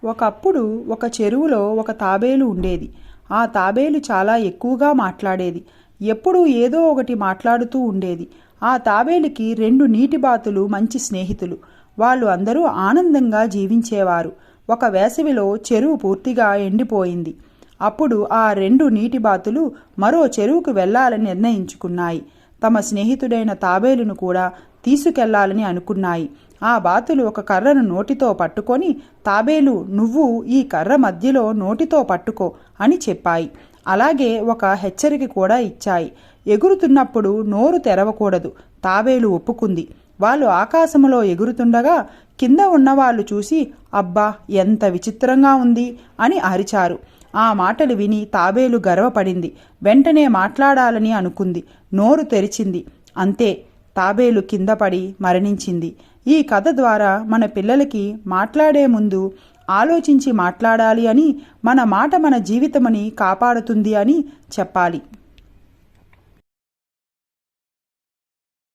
ఒకప్పుడు ఒక చెరువులో ఒక తాబేలు ఉండేది. ఆ తాబేలు చాలా ఎక్కువగా మాట్లాడేది. ఎప్పుడూ ఏదో ఒకటి మాట్లాడుతూ ఉండేది. ఆ తాబేలుకి 2 నీటిబాతులు మంచి స్నేహితులు. వాళ్ళు అందరూ ఆనందంగా జీవించేవారు. ఒక వేసవిలో చెరువు పూర్తిగా ఎండిపోయింది. అప్పుడు ఆ 2 నీటిబాతులు మరో చెరువుకు వెళ్లాలని నిర్ణయించుకున్నాయి. తమ స్నేహితుడైన తాబేలును కూడా తీసుకెళ్లాలని అనుకున్నాయి. ఆ బాతులు ఒక కర్రను నోటితో పట్టుకొని, తాబేలు, నువ్వు ఈ కర్ర మధ్యలో నోటితో పట్టుకో అని చెప్పాయి. అలాగే ఒక హెచ్చరిక కూడా ఇచ్చాయి. ఎగురుతున్నప్పుడు నోరు తెరవకూడదు. తాబేలు ఒప్పుకుంది. వాళ్ళు ఆకాశంలో ఎగురుతుండగా కింద ఉన్నవాళ్ళు చూసి, అబ్బా, ఎంత విచిత్రంగా ఉంది అని అరిచారు. ఆ మాటలు విని తాబేలు గర్వపడింది. వెంటనే మాట్లాడాలని అనుకుంది. నోరు తెరిచింది. అంతే, తాబేలు కింద పడి మరణించింది. ఈ కథ ద్వారా మన పిల్లలకి మాట్లాడే ముందు ఆలోచించి మాట్లాడాలి అని, మన మాట మన జీవితమని కాపాడుతుంది అని చెప్పాలి.